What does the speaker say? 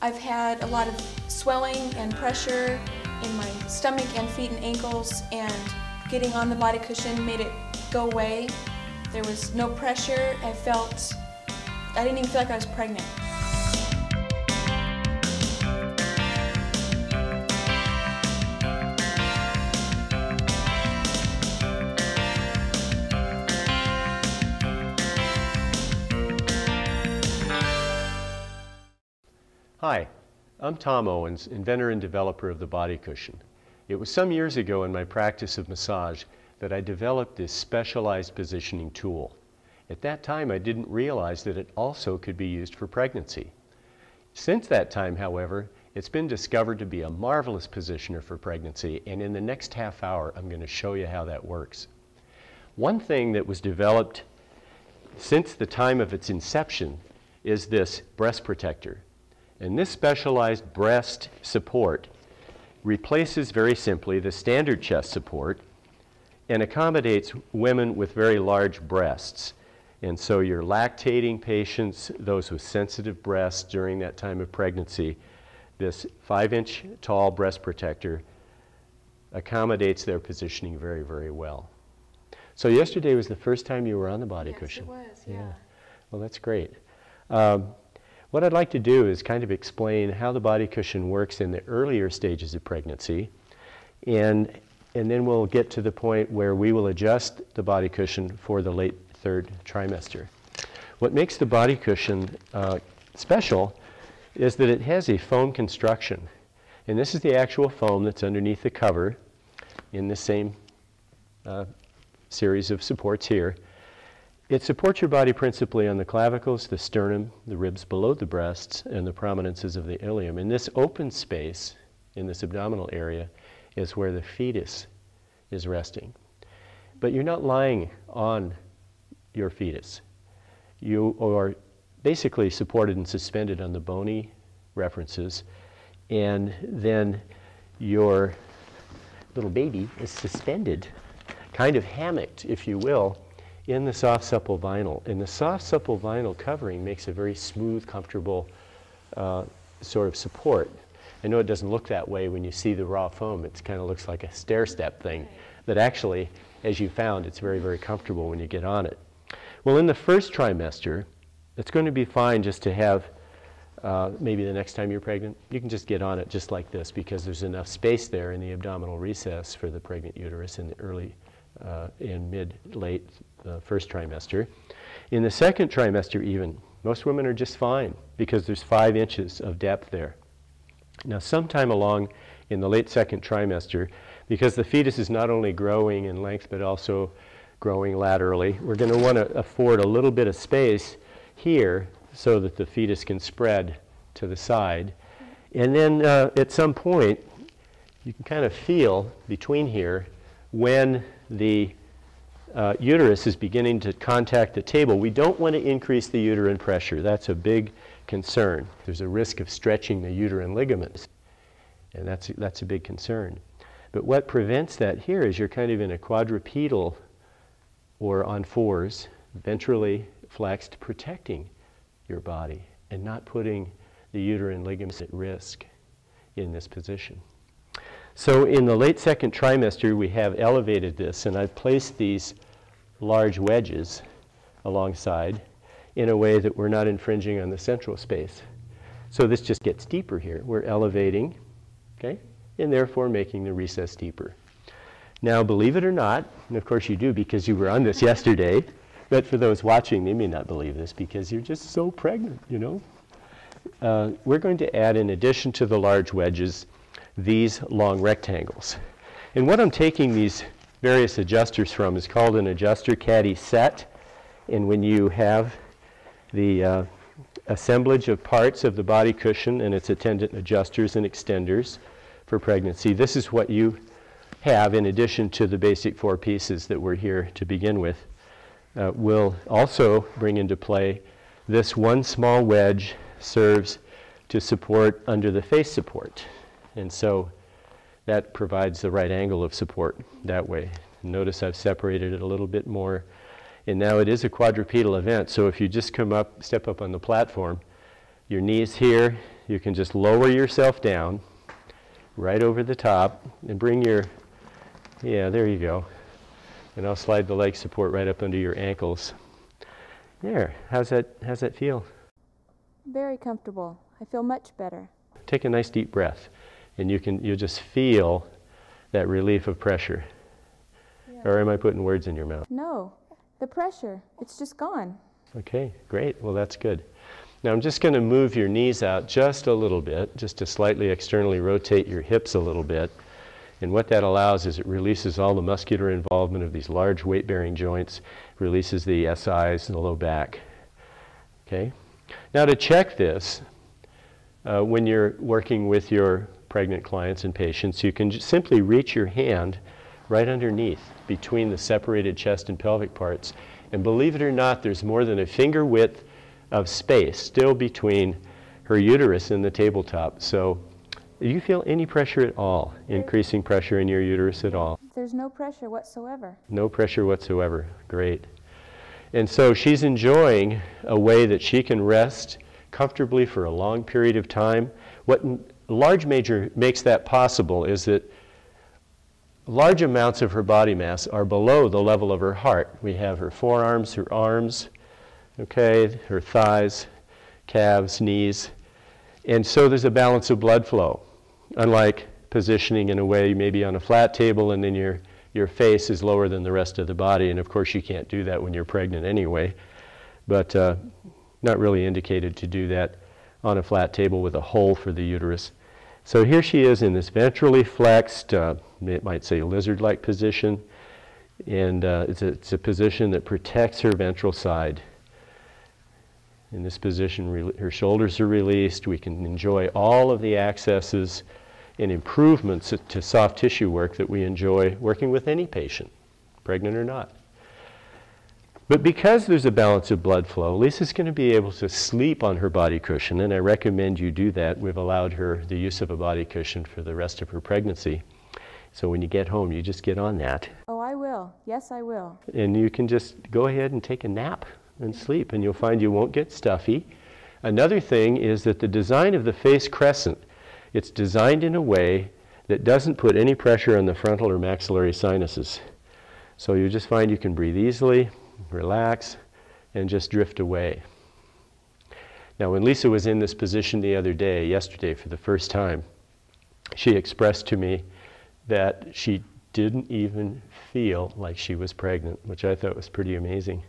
I've had a lot of swelling and pressure in my stomach and feet and ankles, and getting on the bodyCushion made it go away. There was no pressure. I didn't even feel like I was pregnant. Hi, I'm Tom Owens, inventor and developer of the bodyCushion. It was some years ago in my practice of massage that I developed this specialized positioning tool. At that time, I didn't realize that it also could be used for pregnancy. Since that time, however, it's been discovered to be a marvelous positioner for pregnancy, and in the next half hour, I'm going to show you how that works. One thing that was developed since the time of its inception is this breast protector. And this specialized breast support replaces very simply the standard chest support and accommodates women with very large breasts. And so your lactating patients, those with sensitive breasts during that time of pregnancy, this 5-inch tall breast protector accommodates their positioning very, very well. So yesterday was the first time you were on the bodyCushion. Yes, it was, yeah. Well, that's great. What I'd like to do is kind of explain how the bodyCushion works in the earlier stages of pregnancy, and then we'll get to the point where we will adjust the bodyCushion for the late 3rd trimester. What makes the bodyCushion special is that it has a foam construction, and this is the actual foam that's underneath the cover in the same series of supports here. It supports your body principally on the clavicles, the sternum, the ribs below the breasts, and the prominences of the ilium. And this open space in this abdominal area is where the fetus is resting. But you're not lying on your fetus. You are basically supported and suspended on the bony references, and then your little baby is suspended, kind of hammocked, if you will, in the soft, supple vinyl. And the soft, supple vinyl covering makes a very smooth, comfortable sort of support. I know it doesn't look that way when you see the raw foam. It kind of looks like a stair-step thing. But actually, as you found, it's very, very comfortable when you get on it. Well, in the 1st trimester, it's going to be fine just to have, maybe the next time you're pregnant, you can just get on it just like this, because there's enough space there in the abdominal recess for the pregnant uterus in the early in mid-late 1st trimester. In the 2nd trimester even, most women are just fine because there's 5 inches of depth there. Now sometime along in the late 2nd trimester, because the fetus is not only growing in length but also growing laterally, we're going to want to afford a little bit of space here so that the fetus can spread to the side. And then at some point, you can kind of feel between here when the uterus is beginning to contact the table. We don't want to increase the uterine pressure. That's a big concern. There's a risk of stretching the uterine ligaments, and that's a big concern. But what prevents that here is you're kind of in a quadrupedal or on 4s, ventrally flexed, protecting your body and not putting the uterine ligaments at risk in this position. So in the late 2nd trimester, we have elevated this, and I've placed these large wedges alongside in a way that we're not infringing on the central space. So this just gets deeper here. We're elevating, okay, and therefore making the recess deeper. Now, believe it or not, and of course you do because you were on this yesterday, but for those watching, they may not believe this because you're just so pregnant, you know. We're going to add, in addition to the large wedges, these long rectangles. And what I'm taking these various adjusters from is called an adjuster caddy set. And when you have the assemblage of parts of the bodyCushion and its attendant adjusters and extenders for pregnancy, this is what you have in addition to the basic 4 pieces that we're here to begin with. We'll also bring into play this one small wedge serves to support under the face support. And so that provides the right angle of support that way. Notice I've separated it a little bit more. And now it is a quadrupedal event, so if you just come up, step up on the platform, your knees here, you can just lower yourself down right over the top and bring your, yeah, there you go. And I'll slide the leg support right up under your ankles. There, how's that feel? Very comfortable. I feel much better. Take a nice deep breath, and you'll just feel that relief of pressure. Yeah. Or am I putting words in your mouth? No, the pressure, it's just gone. Okay, great. Well, that's good. Now I'm just going to move your knees out just a little bit, just to slightly externally rotate your hips a little bit. And what that allows is it releases all the muscular involvement of these large weight-bearing joints, releases the SIs and the low back. Okay? Now to check this, when you're working with your pregnant clients and patients, you can just simply reach your hand right underneath between the separated chest and pelvic parts. And believe it or not, there's more than a finger width of space still between her uterus and the tabletop. So do you feel any pressure at all, increasing pressure in your uterus at all? There's no pressure whatsoever. No pressure whatsoever. Great. And so she's enjoying a way that she can rest comfortably for a long period of time. What in large measure makes that possible is that large amounts of her body mass are below the level of her heart. We have her forearms, her arms, okay, her thighs, calves, knees. And so there's a balance of blood flow. Unlike positioning in a way maybe on a flat table and then your face is lower than the rest of the body. And of course you can't do that when you're pregnant anyway. But not really indicated to do that on a flat table with a hole for the uterus. So here she is in this ventrally flexed, it might say lizard-like position. And it's a position that protects her ventral side. In this position, her shoulders are released. We can enjoy all of the accesses and improvements to soft tissue work that we enjoy working with any patient, pregnant or not. But because there's a balance of blood flow, Lisa's going to be able to sleep on her body cushion, and I recommend you do that. We've allowed her the use of a body cushion for the rest of her pregnancy. So when you get home, you just get on that. Oh, I will. Yes, I will. And you can just go ahead and take a nap and sleep, and you'll find you won't get stuffy. Another thing is that the design of the face crescent, it's designed in a way that doesn't put any pressure on the frontal or maxillary sinuses. So you just find you can breathe easily, relax, and just drift away. Now when Lisa was in this position the other day, yesterday for the first time, she expressed to me that she didn't even feel like she was pregnant, which I thought was pretty amazing.